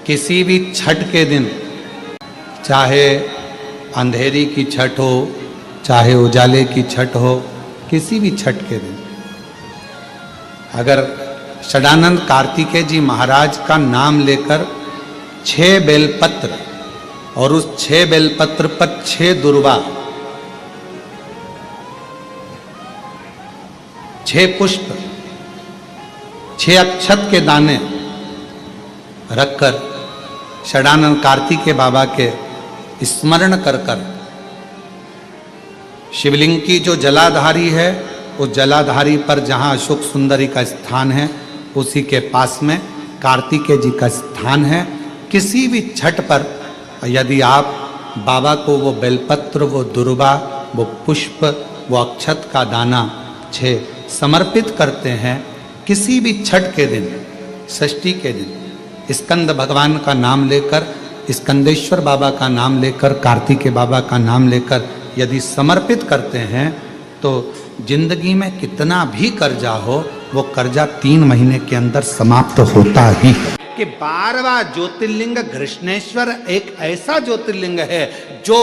किसी भी छठ के दिन, चाहे अंधेरी की छठ हो, चाहे उजाले की छठ हो, किसी भी छठ के दिन अगर षडानंद कार्तिकेय जी महाराज का नाम लेकर 6 बेलपत्र और उस 6 बेलपत्र पर 6 दुर्वा, 6 पुष्प, 6 अक्षत के दाने रखकर षडानंद कार्तिकेय बाबा के स्मरण कर कर शिवलिंग की जो जलाधारी है, उस जलाधारी पर जहाँ अशोक सुंदरी का स्थान है उसी के पास में कार्तिकेय जी का स्थान है। किसी भी छठ पर यदि आप बाबा को वो बेलपत्र, वो दुर्वा, वो पुष्प, वो अक्षत का दाना 6 समर्पित करते हैं, किसी भी छठ के दिन, षष्ठी के दिन स्कंद भगवान का नाम लेकर, स्कंदेश्वर बाबा का नाम लेकर, कार्तिकेय बाबा का नाम लेकर यदि समर्पित करते हैं तो जिंदगी में कितना भी कर्जा हो, वो कर्जा 3 महीने के अंदर समाप्त होता ही है। कि 12वां ज्योतिर्लिंग घृष्णेश्वर एक ऐसा ज्योतिर्लिंग है जो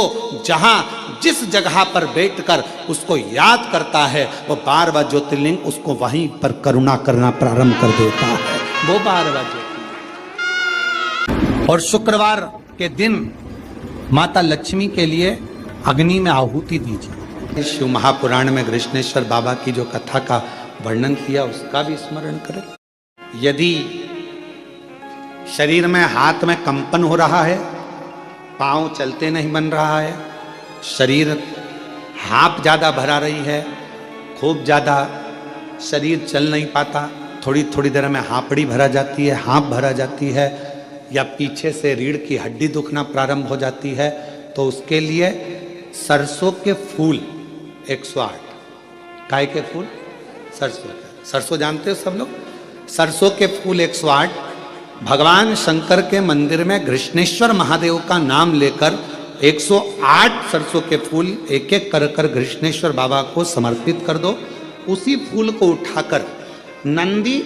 जहां जिस जगह पर बैठकर उसको याद करता है, वो 12वां ज्योतिर्लिंग उसको वहीं पर करुणा करना प्रारंभ कर देता है। वो 12वां ज्योतिर्लिंग। और शुक्रवार के दिन माता लक्ष्मी के लिए अग्नि में आहुति दीजिए। शिव महापुराण में घृष्णेश्वर बाबा की जो कथा का वर्णन किया उसका भी स्मरण करें। यदि शरीर में, हाथ में कंपन हो रहा है, पांव चलते नहीं बन रहा है, शरीर हाँप ज्यादा भरा रही है, खूब ज्यादा शरीर चल नहीं पाता, थोड़ी थोड़ी देर में हाँपड़ी भरा जाती है, हाँप भरा जाती है, या पीछे से रीढ़ की हड्डी दुखना प्रारंभ हो जाती है, तो उसके लिए सरसों के फूल 108। काय के फूल? सरसों के। सरसों जानते हो सब लोग? सरसों के फूल 108 भगवान शंकर के मंदिर में घृष्णेश्वर महादेव का नाम लेकर 108 सरसों के फूल एक एक कर कर घृष्णेश्वर बाबा को समर्पित कर दो। उसी फूल को उठाकर नंदी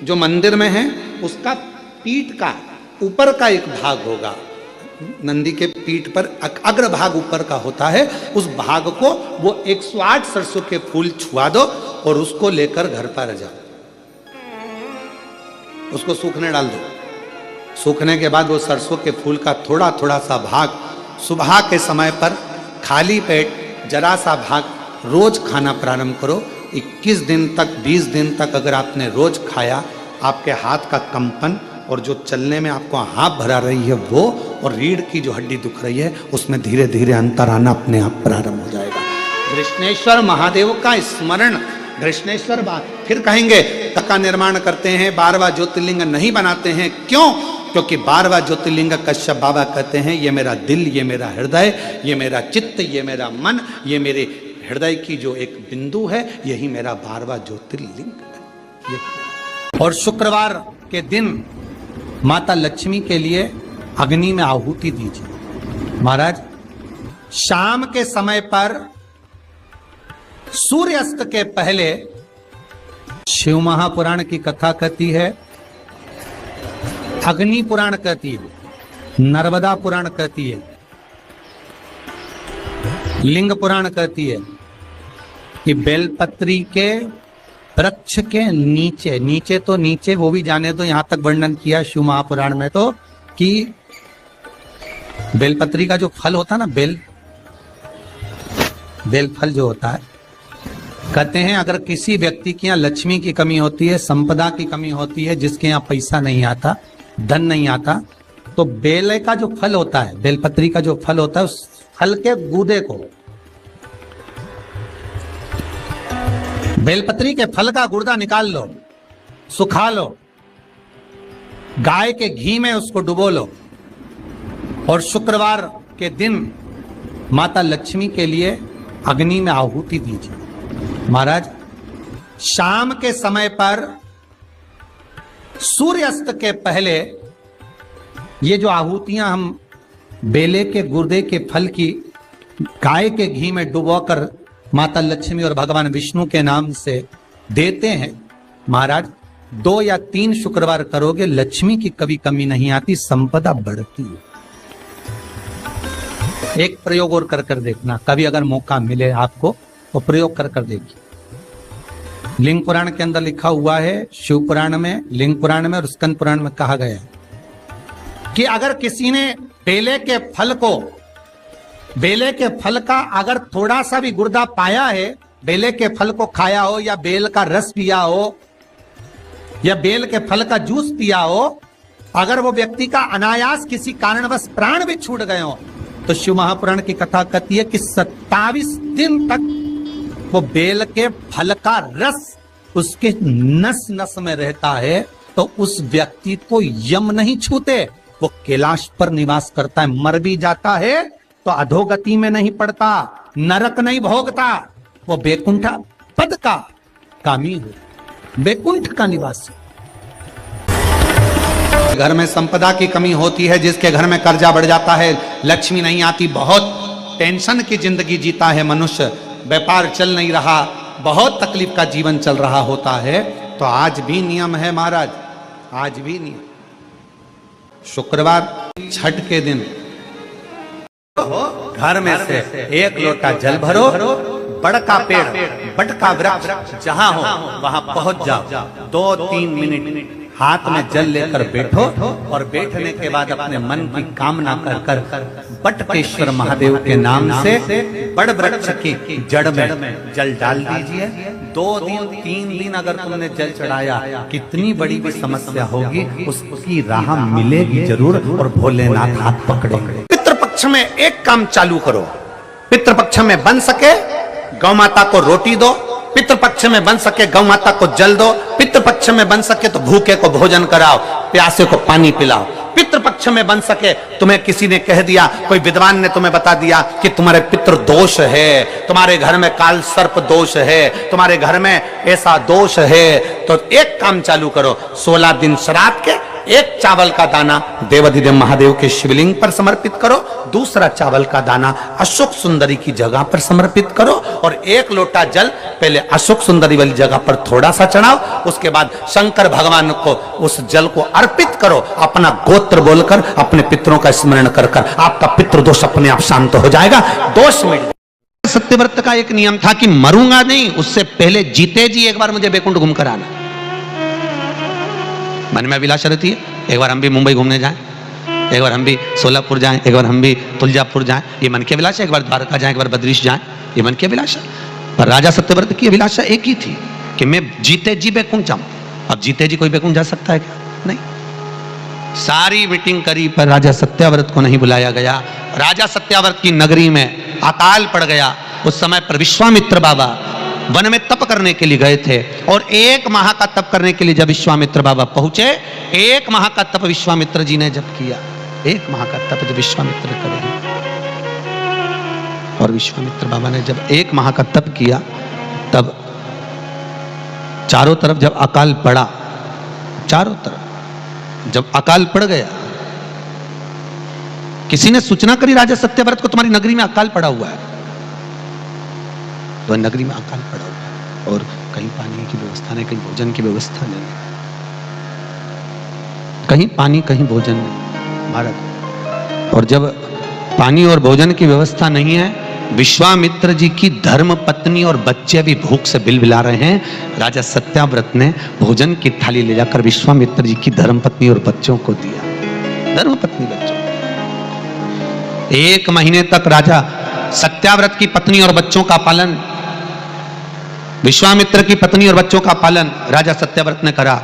जो मंदिर में है उसका पीठ का ऊपर का एक भाग होगा, नंदी के पीठ पर अग्र भाग ऊपर का होता है, उस भाग को वो 108 सरसों के फूल छुआ दो और उसको लेकर घर पर जाओ, उसको सूखने डाल दो। सूखने के बाद वो सरसों के फूल का थोड़ा थोड़ा सा भाग सुबह के समय पर खाली पेट जरा सा भाग रोज खाना प्रारंभ करो। 21 दिन तक, 20 दिन तक अगर आपने रोज खाया, आपके हाथ का कंपन और जो चलने में आपको हाँप भरा रही है वो, और रीढ़ की जो हड्डी दुख रही है उसमें धीरे धीरे अंतर आना अपने आप प्रारंभ हो जाएगा। घृष्णेश्वर महादेव का स्मरण, घृष्णेश्वर फिर कहेंगे का निर्माण करते हैं, 12वां ज्योतिर्लिंग नहीं बनाते हैं। क्यों? क्योंकि 12वां ज्योतिर्लिंग कश्यप बाबा कहते हैं ये मेरा दिल, ये मेरा हृदय, ये मेरा चित्त, ये मेरा मन, ये मेरे हृदय की जो एक बिंदु है, यही मेरा 12वां ज्योतिर्लिंग है। और शुक्रवार के दिन माता लक्ष्मी के लिए अग्नि में आहुति दीजिए। महाराज, शाम के समय पर सूर्यास्त के पहले शिव महापुराण की कथा कहती है, अग्नि पुराण कहती है, नर्मदा पुराण कहती है, लिंग पुराण कहती है कि बेलपत्री के वृक्ष के नीचे, नीचे तो नीचे वो भी जाने दो, यहां तक वर्णन किया शिव महापुराण में तो कि बेलपत्री का जो फल होता है ना, बेल फल जो होता है, कहते हैं अगर किसी व्यक्ति के यहाँ लक्ष्मी की कमी होती है, संपदा की कमी होती है, जिसके यहाँ पैसा नहीं आता, धन नहीं आता, तो बेल का जो फल होता है, बेलपत्री का जो फल होता है, उस फल के गूदे को, बेलपत्री के फल का गुर्दा निकाल लो, सुखा लो, गाय के घी में उसको डुबो लो, और शुक्रवार के दिन माता लक्ष्मी के लिए अग्नि में आहुति दीजिए। महाराज, शाम के समय पर सूर्यास्त के पहले ये जो आहुतियां हम बेले के गुर्दे के फल की गाय के घी में डुबोकर माता लक्ष्मी और भगवान विष्णु के नाम से देते हैं, महाराज 2 या 3 शुक्रवार करोगे, लक्ष्मी की कभी कमी नहीं आती, संपदा बढ़ती है। एक प्रयोग और कर देखना, कभी अगर मौका मिले आपको तो प्रयोग कर देखिए। लिंग पुराण के अंदर लिखा हुआ है, शिव पुराण में, लिंग पुराण में और स्कंद पुराण में कहा गया है कि अगर किसी ने बेले के फल का अगर थोड़ा सा भी गुर्दा पाया है, बेले के फल को खाया हो या बेल का रस पिया हो या बेल के फल का जूस पिया हो, अगर वो व्यक्ति का अनायास किसी कारणवश प्राण भी छूट गए हो, तो शिव महापुराण की कथा कहती है कि 27 दिन तक वो बेल के फल का रस उसके नस नस में रहता है, तो उस व्यक्ति को यम नहीं छूते, वो कैलाश पर निवास करता है। मर भी जाता है तो अधोगति में नहीं पड़ता, नरक नहीं भोगता, वो बैकुंठ पद का कामी हो, बैकुंठ का निवासी। घर में संपदा की कमी होती है, जिसके घर में कर्जा बढ़ जाता है, लक्ष्मी नहीं आती, बहुत टेंशन की जिंदगी जीता है मनुष्य, व्यापार चल नहीं रहा, बहुत तकलीफ का जीवन चल रहा होता है, तो आज भी नियम है महाराज, आज भी नियम। शुक्रवार छठ के दिन घर में से 1 लोटा जल भरो, बड़का पेड़, बड़का वृक्ष जहां हो वहां पहुंच जाओ, 2-3 मिनट हाथ में जल लेकर बैठो और बैठने के बाद अपने मन की कामना कर बटकेश्वर महादेव के नाम से बड़ वृक्ष की जड़ में जल डाल दीजिए। 2 दिन 3 दिन अगर तुमने जल चढ़ाया, कितनी बड़ी भी समस्या होगी उसकी राह मिलेगी जरूर, और भोलेनाथ हाथ पकड़ेंगे। पितृपक्ष में एक काम चालू करो, पितृपक्ष में बन सके गौ माता को रोटी दो, पितृपक्ष में बन सके गौ माता को जल दो, पितृपक्ष में बन सके तो भूखे को भोजन कराओ, प्यासे को पानी पिलाओ। पितृपक्ष में बन सके, तुम्हें किसी ने कह दिया, कोई विद्वान ने तुम्हें बता दिया कि तुम्हारे पितृ दोष है, तुम्हारे घर में काल सर्प दोष है, तुम्हारे घर में ऐसा दोष है, तो एक काम चालू करो, 16 दिन श्राद्ध के 1 चावल का दाना देवाधिदेव महादेव के शिवलिंग पर समर्पित करो, दूसरा चावल का दाना अशोक सुंदरी की जगह पर समर्पित करो, और 1 लोटा जल पहले अशोक सुंदरी वाली जगह पर थोड़ा सा चढ़ाओ, उसके बाद शंकर भगवान को उस जल को अर्पित करो, अपना गोत्र बोलकर अपने पितरों का स्मरण कर आपका पितृदोष अपने आप शांत हो जाएगा, दोष मिट जाएगा। सत्यव्रत का एक नियम था कि मरूंगा नहीं, उससे पहले जीते जी एक बार मुझे बैकुंठ घूम कर आना। मन में अभिलाषा रहती है, एक बार हम भी मुंबई घूमने जाएं, एक बार हम भी सोलापुर जाएं, एक बार हम भी तुलजापुर जाएं, ये मन की अभिलाषा, एक बार द्वारका जाएं, एक बार बद्रीश जाएं, ये मन की अभिलाषा। पर राजा सत्यव्रत की अभिलाषा एक ही थी कि मैं जीते जी बैकुंठ जाऊं। अब जीते जी कोई बैकुंठ जा सकता है क्या? नहीं। सारी मीटिंग करी पर राजा सत्यव्रत को नहीं बुलाया गया। राजा सत्यव्रत की नगरी में अकाल पड़ गया। उस समय पर विश्वामित्र बाबा वन में तप करने के लिए गए थे, और 1 माह का तप करने के लिए जब विश्वामित्र बाबा पहुंचे, 1 माह का तप विश्वामित्र जी ने जब किया, 1 माह का तप जब विश्वामित्र करे, और विश्वामित्र बाबा ने जब 1 माह का तप किया, तब चारों तरफ जब अकाल पड़ा, चारों तरफ जब अकाल पड़ गया, किसी ने सूचना करी राजा सत्यव्रत को तुम्हारी नगरी में अकाल पड़ा हुआ है, तो नगरी में अकाल पड़ा हुआ है, और कहीं पानी की व्यवस्था नहीं, कहीं भोजन की व्यवस्था नहीं, कहीं पानी कहीं भोजन नहीं महाराज। और जब पानी और भोजन की व्यवस्था नहीं है, विश्वामित्र जी की धर्म पत्नी और बच्चे भी भूख से बिलबिला रहे हैं। राजा सत्यव्रत ने भोजन की थाली ले जाकर विश्वामित्र जी की धर्म पत्नी और बच्चों को दिया। धर्म पत्नी बच्चों 1 महीने तक राजा सत्यव्रत की पत्नी और बच्चों का पालन, विश्वामित्र की पत्नी और बच्चों का पालन राजा सत्यव्रत ने करा,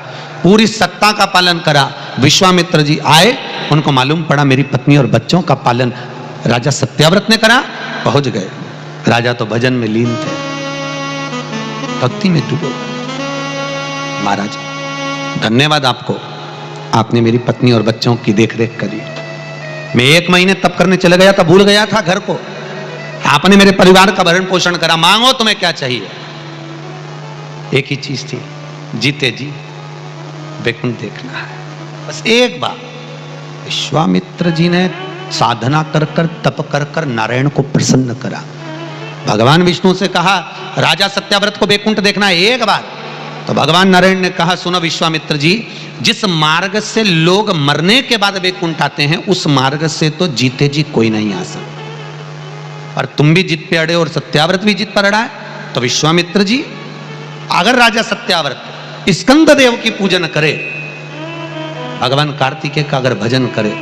पूरी सत्ता का पालन करा। विश्वामित्र जी आए, उनको मालूम पड़ा मेरी पत्नी और बच्चों का पालन राजा सत्यव्रत ने करा, पहुंच गए। राजा तो भजन में लीन थे, भक्ति में डूबो। महाराज धन्यवाद आपको, आपने मेरी पत्नी और बच्चों की देखरेख करी। मैं 1 महीने तप करने चले गया था, भूल गया था घर को, आपने मेरे परिवार का भरण पोषण करा। मांगो तुम्हें क्या चाहिए? एक ही चीज थी, जीते जी बैकुंठ देखना है, बस एक बार। विश्वामित्र जी ने साधना कर कर तप कर कर नारायण को प्रसन्न करा। भगवान विष्णु से कहा राजा सत्यव्रत को बैकुंठ देखना है एक बार, तो भगवान नारायण ने कहा, सुनो विश्वामित्र जी, जिस मार्ग से लोग मरने के बाद वैकुंठ आते हैं उस मार्ग से तो जीते जी कोई नहीं आ सकता। और तुम भी जिद पे अड़े और सत्याव्रत भी जिद पर अड़ा है। तो विश्वामित्र जी, अगर राजा सत्याव्रत स्कंद देव की पूजन करे, भगवान कार्तिकेय का अगर भजन करे,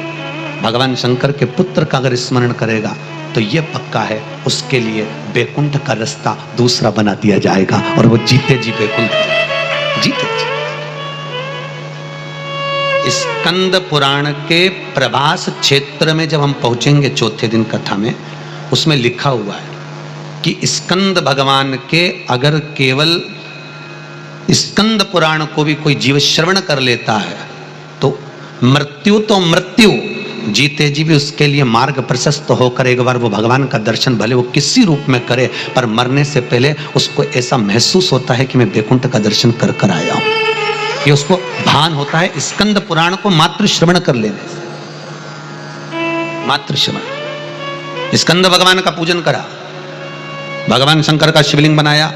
भगवान शंकर के पुत्र का अगर स्मरण करेगा, तो यह पक्का है उसके लिए वैकुंठ का रास्ता दूसरा बना दिया जाएगा और वो जीते जी वैकुंठ जीते जी। स्कंद पुराण के प्रभास क्षेत्र में जब हम पहुंचेंगे चौथे दिन कथा में, उसमें लिखा हुआ है कि स्कंद भगवान के अगर केवल स्कंद पुराण को भी कोई जीव श्रवण कर लेता है तो मृत्यु, जीते जी भी उसके लिए मार्ग प्रशस्त होकर एक बार वो भगवान का दर्शन भले वो किसी रूप में करे, पर मरने से पहले उसको ऐसा महसूस होता है कि मैं वैकुंठ का दर्शन कर कर आया हूं। ये उसको भान होता है स्कंद पुराण को मात्र श्रवण कर लेने से। मात्र श्रवण, स्कंद भगवान का पूजन करा, भगवान शंकर का शिवलिंग बनाया,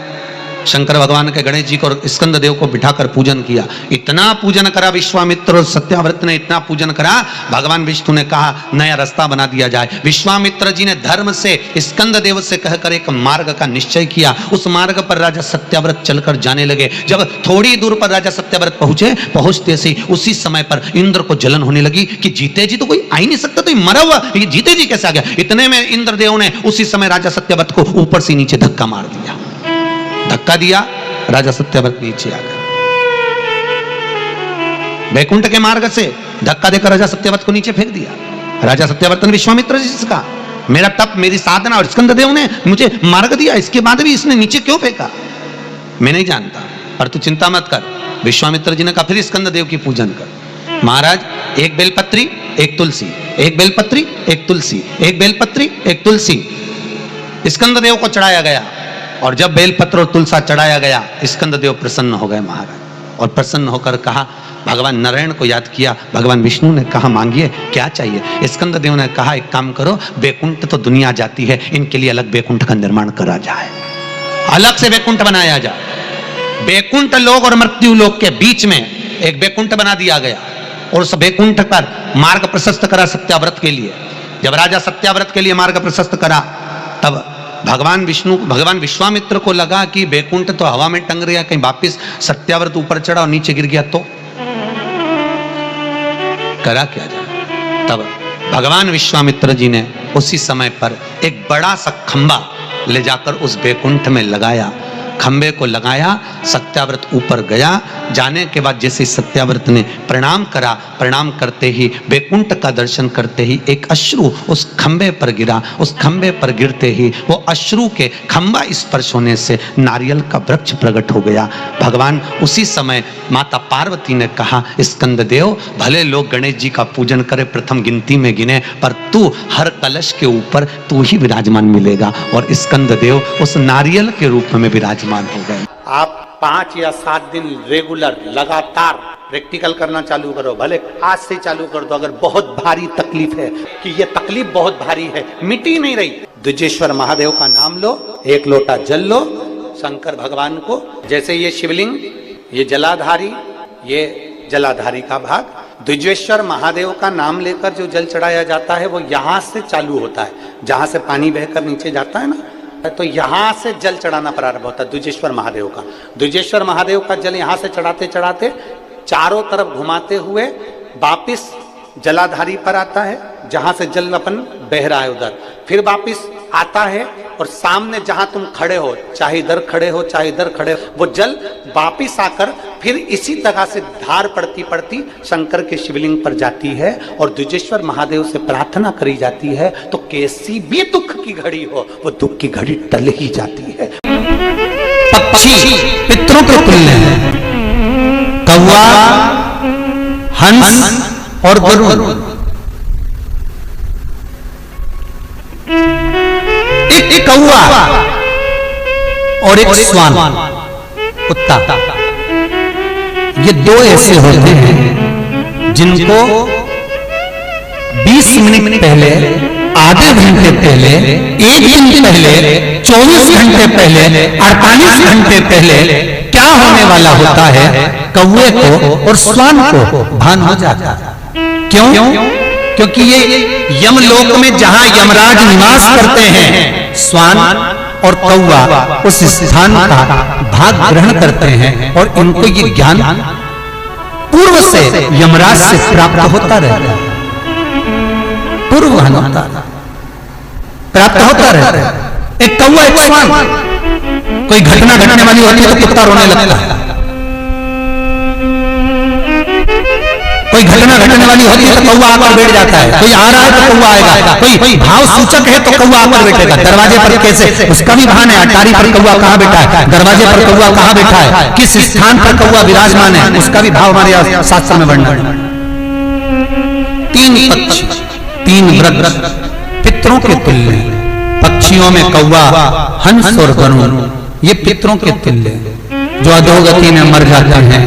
शंकर भगवान के गणेश जी को और स्कंद देव को बिठाकर पूजन किया। इतना पूजन करा विश्वामित्र और सत्याव्रत ने, इतना पूजन करा, भगवान विष्णु ने कहा नया रास्ता बना दिया जाए। विश्वामित्र जी ने धर्म से स्कंद देव से कहकर एक मार्ग का निश्चय किया। उस मार्ग पर राजा सत्याव्रत चलकर जाने लगे। जब थोड़ी दूर पर राजा सत्याव्रत पहुंचते से उसी समय पर इंद्र को जलन होने लगी कि जीते जी तो कोई आ ही नहीं सकता, तो मरा हुआ ये जीते जी कैसे आ गया। इतने में इंद्रदेव ने उसी समय राजा सत्याव्रत को ऊपर से नीचे धक्का मार दिया। धक्का दिया, राजा सत्याव्रत नीचे आ गया। वैकुंठ के मार्ग से धक्का देकर राजा सत्याव्रत को नीचे फेंक दिया। राजा सत्याव्रत ने विश्वामित्र जी से कहा, मेरा तप, मेरी साधना और स्कंद देव ने मुझे मार्ग दिया, इसके बाद भी इसने नीचे क्यों फेंका, मैं नहीं जानता, पर तू चिंता मत कर। विश्वामित्र जी ने कहा, फिर स्कंद देव की पूजन कर। महाराज, एक बेलपत्री एक तुलसी, एक बेलपत्री एक तुलसी, एक बेलपत्री एक तुलसी स्कंद देव को चढ़ाया गया। और जब बेलपत्र और तुलसा चढ़ाया गया, स्कंद देव प्रसन्न हो गए महाराज। और प्रसन्न होकर कहा, भगवान नारायण को याद किया। भगवान विष्णु ने कहा, मांगिए क्या चाहिए। स्कंद देव ने कहा, एक काम करो, वैकुंठ तो दुनिया जाती है, इनके लिए अलग वैकुंठ का निर्माण करा जाए, अलग से वैकुंठ बनाया जाए। वैकुंठ लोक और मृत्यु लोक के बीच में एक वैकुंठ बना दिया गया और उस वैकुंठ पर मार्ग प्रशस्त करा सत्याव्रत के लिए। जब राजा सत्याव्रत के लिए मार्ग प्रशस्त करा, तब भगवान विश्वामित्र को लगा कि वैकुंठ तो हवा में टंग रहा, कहीं वापिस सत्याव्रत ऊपर चढ़ा और नीचे गिर गया तो करा क्या जाए। तब भगवान विश्वामित्र जी ने उसी समय पर एक बड़ा सा खंबा ले जाकर उस वैकुंठ में लगाया। खंबे को लगाया, सत्याव्रत ऊपर गया। जाने के बाद जैसे सत्याव्रत ने प्रणाम करा, प्रणाम करते ही, वैकुंठ का दर्शन करते ही एक अश्रु उस खंबे पर गिरा। उस खंबे पर गिरते ही वो अश्रु के खंबा स्पर्श होने से नारियल का वृक्ष प्रकट हो गया। भगवान उसी समय माता पार्वती ने कहा, स्कंद देव, भले लोग गणेश जी का पूजन करे, प्रथम गिनती में गिने, पर तू हर कलश के ऊपर तू ही विराजमान मिलेगा। और स्कंद देव उस नारियल के रूप में विराजमान हो गए। आप 5 या 7 दिन रेगुलर लगातार प्रैक्टिकल करना चालू करो, भले आज से चालू कर दो। अगर बहुत भारी तकलीफ है कि ये तकलीफ बहुत भारी है, मिटी नहीं रही, द्विजेश्वर महादेव का नाम लो, एक लोटा जल लो, शंकर भगवान को, जैसे ये शिवलिंग, ये जलाधारी, ये जलाधारी का भाग, द्विजेश्वर महादेव का नाम लेकर जो जल चढ़ाया जाता है वो यहाँ से चालू होता है। जहां से पानी बहकर नीचे जाता है ना, तो यहाँ से जल चढ़ाना प्रारंभ होता है द्विजेश्वर महादेव का। द्विजेश्वर महादेव का जल यहाँ से चढ़ाते चढ़ाते चारों तरफ घुमाते हुए वापिस जलाधारी पर आता है, जहां से जल अपन बह रहा है उधर, फिर वापिस आता है और सामने जहां तुम खड़े हो, चाहे इधर खड़े हो चाहे इधर खड़े हो, वो जल वापिस आकर फिर इसी तरह से धार पड़ती पड़ती शंकर के शिवलिंग पर जाती है और द्विजेश्वर महादेव से प्रार्थना करी जाती है। तो कैसी भी दुख की घड़ी हो, वो दुख की घड़ी टल ही जाती है। पक्षी पितरों के तुल्य है, कौवा, हंस और गरुड़। एक कौवा और एक श्वान, कुत्ता, ये दो ऐसे होते हैं जिनको 20 मिनट पहले, आधे घंटे पहले, एक दिन पहले, 24 घंटे पहले, 48 घंटे पहले क्या होने वाला होता है कौवे को और श्वान को भान हो जाता है। क्यों? क्योंकि ये यमलोक में जहां यमराज निवास करते हैं, श्वान और कौवा उस स्थान का भाग ग्रहण करते हैं और इनको ये ज्ञान पूर्व से यमराज से प्राप्त होता रहता है, पूर्व होता प्राप्त होता रहता है। एक कौवा एक श्वान, कोई घटना घटने वाली होती है तो कुत्ता रोने लगता है, कोई घटना घटने वाली होती है तो कौवा आकर बैठ जाता है, कोई आ रहा है तो कौवा आएगा, कोई भाव सूचक है तो कौवा आकर बैठेगा। दरवाजे पर कैसे, उसका भी भान है, अटारी पर कौवा कहां बैठा है, दरवाजे पर कौवा कहां बैठा है, किस स्थान पर कौवा विराजमान है, उसका भी भाव हमारे शास्त्र में वर्णन है। तीन पक्षी, तीन व्रत पितरों के तुल्य हैं। पक्षियों में कौवा, हंस और गरुड़, ये पितरों के तुल्य, जो अधोगति में मर जाते हैं,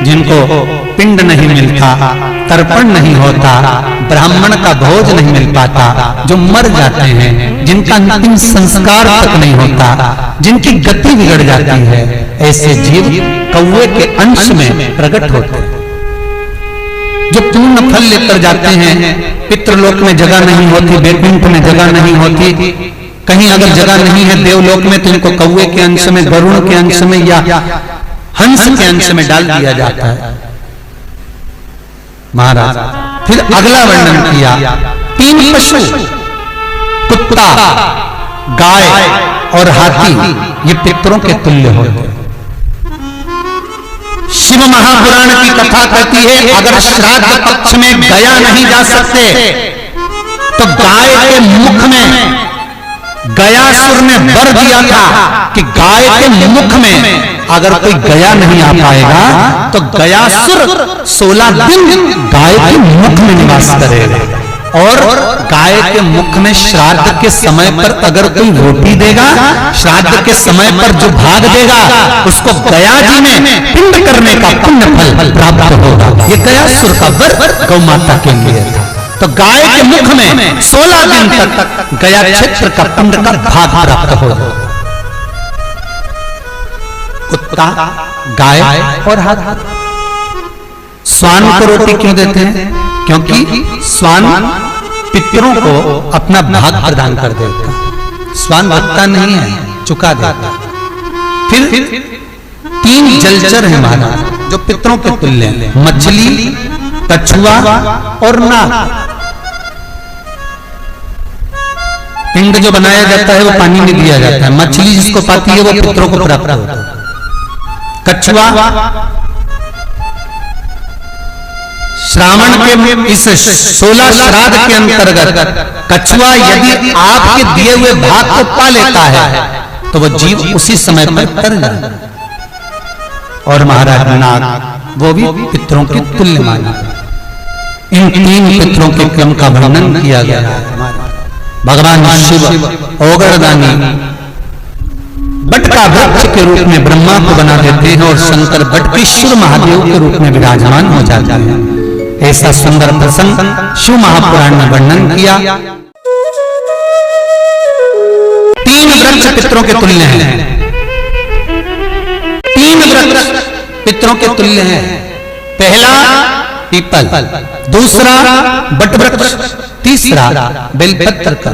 जिनको पिंड नहीं मिलता, तर्पण नहीं होता, ब्राह्मण का भोज नहीं मिल पाता, जो मर जाते हैं, जिनका अंतिम संस्कार तक नहीं होता, जिनकी गति बिगड़ जाती है, ऐसे जीव कौवे के अंश में प्रकट होते हैं। जो पूर्ण फल लेकर जाते हैं, पितृलोक में जगह नहीं होती, बैकुंठ में जगह नहीं होती, कहीं अगर जगह नहीं है देवलोक में तो इनको कौवे के अंश में, गरुड़ के अंश में या हंस के अंश में डाल दिया जाता है। महाराज फिर अगला वर्णन किया, तीन पशु, कुत्ता, गाय और हाथी, ये पितरों के तुल्य होते। शिव महापुराण की कथा कहती है, अगर श्राद्ध पक्ष में गया नहीं जा सकते तो गाय के मुख में गयासुर ने वर दिया था कि गाय के मुख में अगर कोई गया नहीं आ पाएगा तो गयासुर 16 दिन गाय के मुख में निवास करेगा, और गाय के मुख में श्राद्ध के समय पर अगर कोई रोटी देगा, श्राद्ध के समय पर जो भाग देगा उसको गया जी में पिंड करने का पुण्य फल प्राप्त होगा। ये गयासुर का वर गौ माता के लिए था। तो गाय के मुख में 16 दिन तक गया क्षेत्र का पिंड का भाग प्राप्त होगा। कुत्ता, गाय और हाथी। श्वान को रोटी क्यों देते हैं? क्योंकि श्वान पितरों को अपना भाग प्रदान कर देता है। श्वान भक्ता नहीं है, चुका देता। फिर तीन जलचर हैं महाराज जो पितरों के तुल्य हैं, मछली, कछुआ और नाग। पिंड जो बनाया जाता है वो पानी में दिया जाता है, मछली जिसको पाती है वो पितरों को प्राप्त होता है। कछुआ श्रावण के इस 16 श्राद्ध के अंतर्गत कछुआ यदि आपके दिए हुए भाग को पा लेता है तो वह जीव उसी समय पर तर जाता है। और महाराज नाग वो भी पितरों के तुल्य माना। इन तीन पितरों के क्रम का वर्णन किया गया है। भगवान शिव ओगरदानी बट का वृक्ष के रूप में ब्रह्मा को बना देते हैं और शंकर बटकेश्वर महादेव के रूप में विराजमान हो जाता है। ऐसा सुंदर प्रसंग शिव महापुराण में वर्णन किया। तीन वृक्ष पितरों के तुल्य हैं, तीन वृक्ष पितरों के तुल्य हैं। पहला पीपल, दूसरा बट वृक्ष, तीसरा बेलपत्र का।